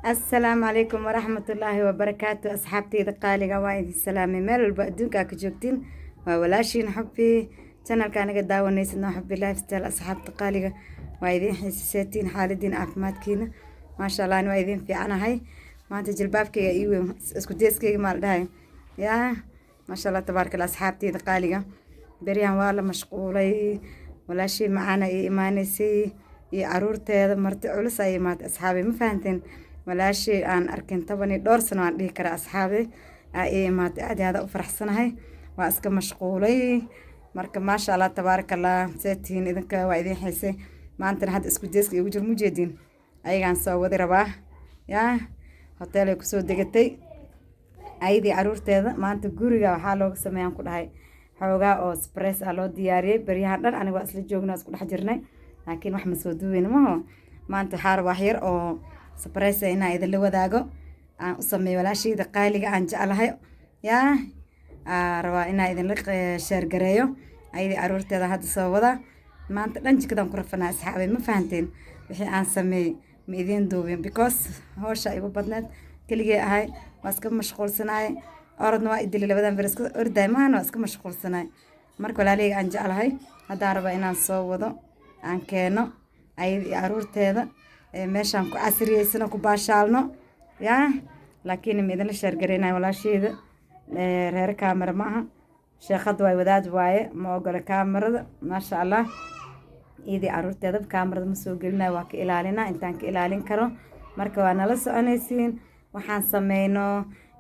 السلام عليكم ورحمة الله وبركاته أصحابتي قالقة وايد السلام ميل البأدون كاكجوكتين وولاشين حبي channel كان قد داونيسنا حبي لايف ستايل أصحابتي قالقة وايدين حسيتين حالدين عافمادكينا ما شاء الله أنا وايدين في أنا هاي ما أنت جلبابك إيوه اسكو ديسكي مال داي يا ما شاء الله تبارك الله أصحابتي قالقة بريان والله مشغولة ولا شيء معانا إيمانيسي عرورتي مرتي علوس أي مات أصحابي ما فهمتين walaashii aan arkin 12 sano aan dhihi kara asxaabi ay maad aad u faraxsanahay waa iska mashquulay marka ma sha Allah tabarakallah seetiin idinka waa idin xiisay maanta had isku jeeska igu jir mujeedin ayagaan soo wadi rabaa yaa hotel ay ku soo degatay aydi caruurteeda maanta guriga waxa looga sameeyaan ku dhahay xoogaa oo express ah loo diyaariyay bariyaha dhan aniga isla joognaa isku dhex jirnay laakiin wax ma soo duween ma maanta xaar wax yar oo سبريس هنا إذا اللي وذاقو أسمي ولا شيء إذا قايلة عن جعلها يا روا إنا إذا لق شهر قريو أيدي عرورت هذا هذا صوّدا ما أنت لنج كده مكرفنا أصحابي ما فهمتين بحي أن سمي ميدين دوبين because هو شيء بدنت كل جي هاي واسكم مشغول سناي أردنا إدي اللي بدن فرسك أرد ما أنا واسكم مشغول سناي مركو لالي عن جعلها هذا روا إنا صوّدا عن كانوا أيدي عرورت هذا meeshaan ku casriyeysano ku baashaalno yaa laakiin midna shargareynay walaasheeda reer kaamera ma aha sheekad way wadaad waaye ma ogola kaamirada ma sha Allah idii caruurteeda kaamirada ma soo gelinay waa ka ilaalinaa intaan ka ilaalin karo marka waa nala soconaysiin waxaan sameeyno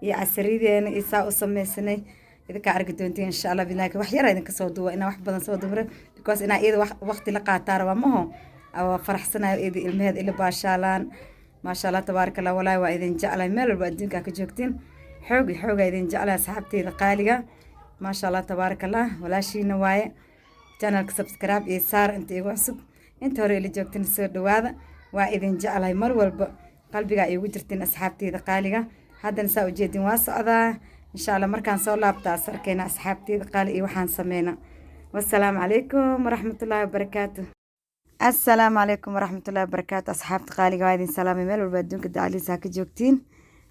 iyo casriyeena isaa u sameysnay idinka arki doontiin insha Allah binaaka wax yar idinka soo duwa ina wax badan soo duwre because ina iyada waqti la qaataa raba ma ho أو فرحسنا إذا المهد إلى باشالان ما شاء الله تبارك الله ولا وإذا جعل مال البدين كجوكتين حوق إذا جعل أصحابتي القالقة ما شاء الله تبارك الله ولا شيء نوايا channel سبسكرايب يسار أنت يوصب أنت هوري اللي جوكتين السر دواذا وإذا جعل مر قلبي قاعد يوجرتين أصحابتي القالقة هذا نساء جدين واسعة إن شاء الله مركان صولا بتاثر كينا أصحابتي القالقة وحان سمينا والسلام عليكم ورحمة الله وبركاته السلام عليكم ورحمة الله وبركاته أصحاب قالي قاعدين سلامي ميل والبدون كده علي ساكت جوكتين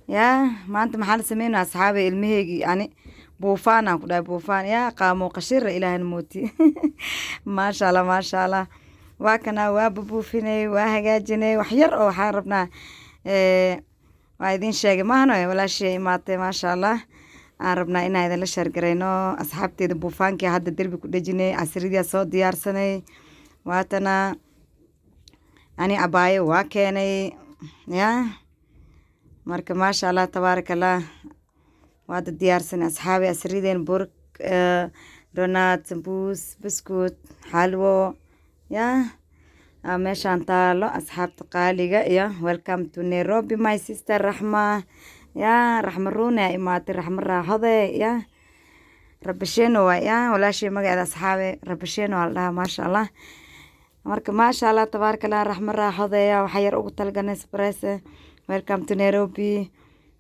يا ما أنت محل سمينه أصحابي المهيجي يعني بوفانا كده بوفان يا قاموا قشر إلى الموتي ما شاء الله ما شاء الله وكنا وابوفيني وهجاجني وحير أو حاربنا وعايدين شيء ما هنا ولا شيء ما شاء الله عربنا إن هذا الشهر قرينو أصحابتي بوفان كي هذا الدرب كده جني عسرية صوت ديار سنة واتنا أنا عباية واكيني يا مرك ما شاء الله تبارك الله وهذا الديار سنة أصحابي أسريدين برك دونات سمبوس بسكوت حلوى يا ماشان تالو أصحاب تقاليقة يا welcome to Nairobi my sister رحمة يا رحمة رونا إماتي رحمة راحضة يا ربشينو يا ولا شيء ما قاعد أصحابي ربشينو الله ما شاء الله marka ma sha Allah tabaaraka Allah raxma raaxadeeya waxa yar ugu talgan express welcome to Nairobi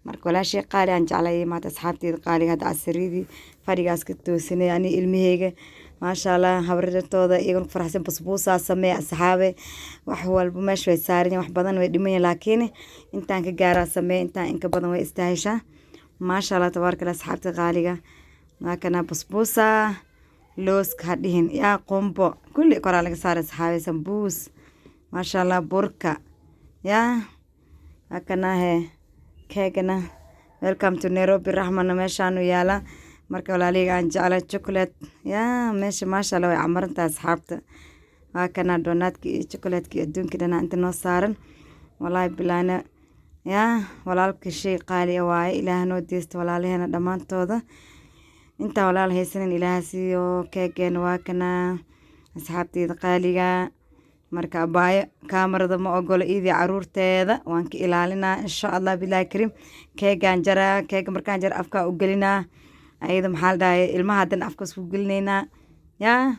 marka wala shay qaali aan jeclay maanta asxaabteeda qaaliga hada asriidi farigaas ka toosinay ani ilmiheyga ma sha Allah habradooda iyagu faraxsan busbuusa samee asxaabe wax walba meesha way saarin wax badan way dhiman laakiin intaan ka gaara samee intaan in ka badan way istaahisha ma sha Allah tabaaraka Allah asxaabta qaaliga ma kana busbuusa لوس كهدين يا قنبو كل قرالك صار صحابي سمبوس ما شاء الله بركة يا أكنا هي كيكنا welcome to Nairobi الرحمن ماشانو يالا مركب لالي عن جعل شوكولات يا ماشي ما شاء الله عمرت أصحابته أكنا دونات كي شوكولات كي أدون كده أنت نصارن والله بلانا يا ولا لك شيء قالي واي إله نوديست ولا لي أنا دمان تودا انت ولا الهيسن إلهاسيو كيكين واكنا أصحابتي قاليقا مركا باي كاميرا ما أقول إيدي عرور تيدا وانك إلالينا إن شاء الله بالله كريم كيكان جرا كيك مركان جرا أفكا أقلنا أيضا محال داي إلما هادن أفكا سوقلنينا يا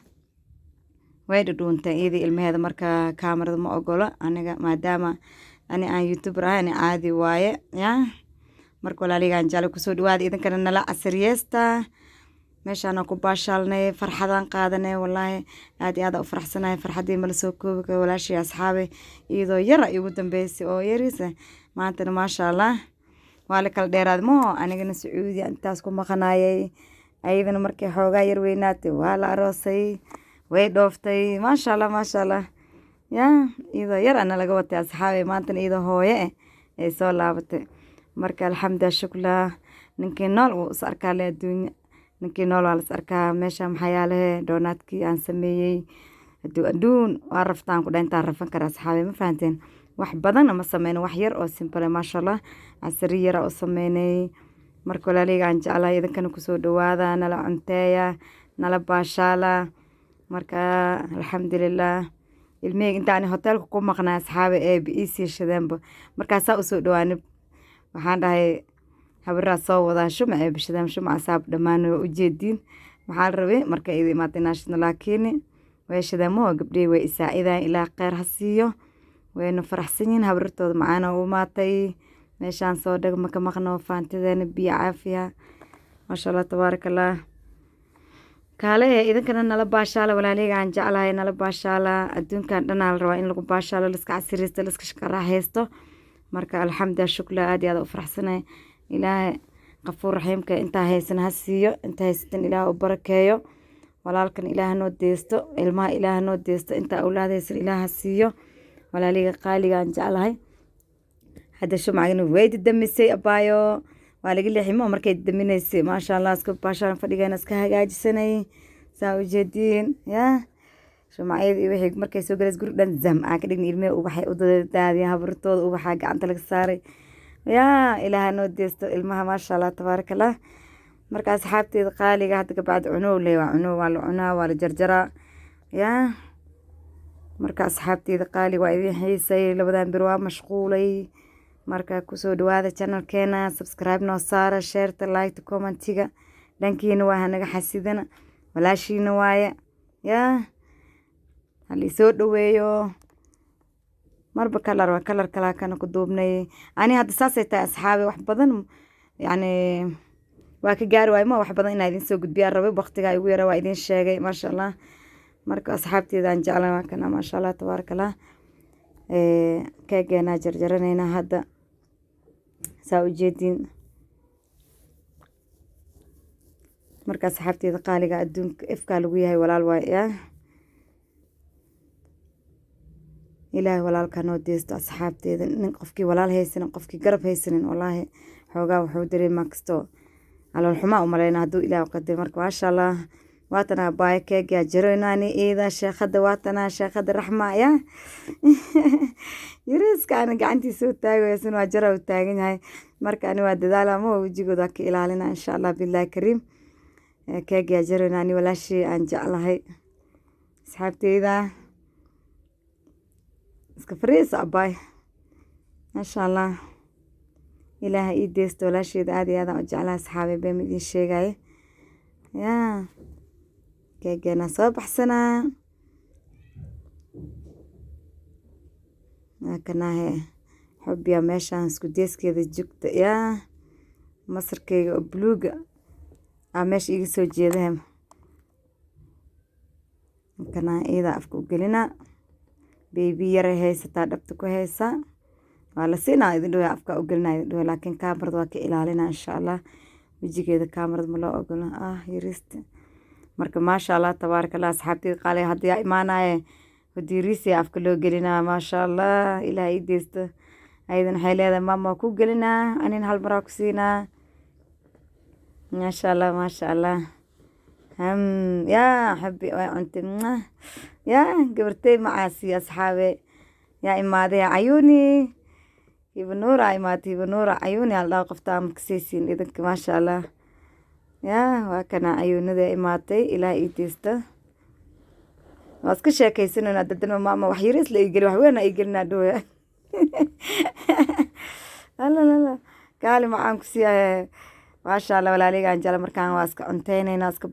ويدو دونتا إيدي إلما هذا مركا كاميرا ما أقول أنا ما داما أنا يوتيوبر أنا عادي واي يا marka walaaliga aan jecel ku soo dhawaad idan kana nala casriyeesta meeshaan ku baashaalnay farxadaan qaadanay wallaahi aad iyo aad u faraxsanahay farxadii mala soo koobi karo walaashii asxaabe iyadoo yara igu dambeysay oo yariisa maantana maasha allah waa la kala dheeraad moo anigana sacuudi intaas ku maqanaayay ayadana markay xoogaa yar weynaatay waa la aroosay way dhooftay maasha allah yaa iyadoo yar ana laga watay asxaabe maantana iyadoo hooye ay soo laabatay marka alxamdulilah shukla ninkii nool wuu is arkaa le adduunya ninkii nool waa las arkaa meesha maxaa yaalahe doonaadkii aan sameeyey adduun waa raftaan ku dhayntaan rafan kara asxaabe ma fahanteen wax badan ma sameyno wax yar oo simple maasha allah casri yara oo sameynay marka walaaleyga aan jeclahay idinkana kusoo dhawaada nala cunteeya nala baashaala marka alxamdulilah ilmiheyga intaani hoteelka ku maqnaa asxaabe ee biisii shadeenba markaasaa usoo dhawaanib waxaan dhahay habaraa soo wadaa shumac ee bishadaan shumac asaab dhammaan waa ujeediin maxaa la rabay marka ida imaatay naashidna laakiin way shadaamo gabdhihii way isaacidaan ilaa kheyr ha siiyo wayna faraxsan yihiin habartooda macaana u imaatay meeshaan soo dhag maka maqno faantadeena biyo caafiya maasha allah tabaaraka allah kaale idinkana nala baashaala walaaleyga aan jeclahay nala baashaala adduunkan dhanaa la rabaa in lagu baashaalo liska casiraysto liska shaqaraaxaysto marka alxamdulilah shukla aad iyo aad u faraxsanay ilaahay qafuur raxiimka intaa haysan ha siiyo intaa haysatan ilaah u barakeeyo walaalkan ilaah noo deysto ilmaha ilaah noo deysto intaa awlaad haysan ilaah ha siiyo walaaleyga qaaliga aan jeclahay hadda shumacagina way damisay abaayo waa laga leeximo markay daminaysay maasha allah iska baashaan fadhigeena iska hagaajisanay saa ujeediin yaa shumacyada iyo wixii markay soo galays guri dhan zam aan ka dhigna ilmihii ubaxay u daadiyaan habartooda ubaxaa gacanta laga saaray yaa ilaaha noo deysto ilmaha maasha allah tabaaraka allah marka asxaabteeda qaaliga hadda kabacdi cunow le waa cunow waa la cunaa waa la jarjaraa yaa marka asxaabteeda qaaliga waa idin xiisay labadan bir waa mashquulay marka kusoo dhawaada channelkeena subscribe noo saara sheerta like commentiga dhankiina waa hanaga xasidana walaashiina waaye yaa halii soo dhaweeyo marba kalar kalaa kana ku duubnay ani hadda saasay tahay asxaabe wax badan yani waa ka gaari waayo ma wax badan inaa idin soo gudbiyaan rabay waqtigaa igu yara waa idin sheegay maasha allah marka asxaabteeda aan jeclan waa kana maasha allah tabaaraka allah keegeenaa jarjaranaynaa hadda saa ujeediin marka asxaabteeda qaaliga adduunka ifkaa lagu yahay walaal waay yaa ilaahay walaalkaa noo deysto asxaabteeda nin qofkii walaal haysanin qofkii garab haysanin wallaahi xoogaa wuxuu dareemaa kastoo calool xumaa u maleyna hadduu ilaah qaday marka maasha allah waatana baaya keegaa jaroynaani iida sheekhada waatana sheekhada raxma yaa yariiska ana gacantiisa u taagaysan waa jara u taagan yahay marka ani waa dadaala ma wejigooda waa ka ilaalina insha allah billahi kariim keegaa jaroynaani walaashii aan jeclahay asxaabteyda iska fariisa abaay maasha allah ilaaha ii deysto walaasheeda aad iyo aadaan u jeclahay asxaabe been idin sheegaya yaa keegeena soo baxsanaa kanaahe xubbiya meeshaan isku deeskeeda jugta yaa masarkeyga oo buluuga aa meesha iga soo jeedahe kanaa iyada afka u gelina beebi yaray haysataa dhabta ku haysa waa la siinaa idin dhawe afka u gelina idin dhawe laakiin kaamarada waa ka ilaalina insha allah wejigeeda kaamarada ma loo ogola yariista marka maasha allah tabaaraka allah asxaabteeda qaaliga hadda yaa imaanaye hodiiriisi afka loo gelinaa maasha allah ilaah ii deysto ayadan waxay leedahay maama waa ku gelinaa anin hal maraa ku siinaa maasha allah yaa xabi waa cunti yaa gabartey macaasi asxaabe yaa imaaday cayuuni hibanuura imaatay hibanuura cayuuni aldhaa qoftaa makasaysiin idinka maasha allah yaa waa kana cayuunada imaatay ilaah ii deysta waa iska sheekaysanayna dadana maama wax yariis la igeli wax weyn ii gelinaa dhawaa la kaali macaan ku siiya maasha allah walaaleyga aan jecla markaan waa iska cunteynayna iska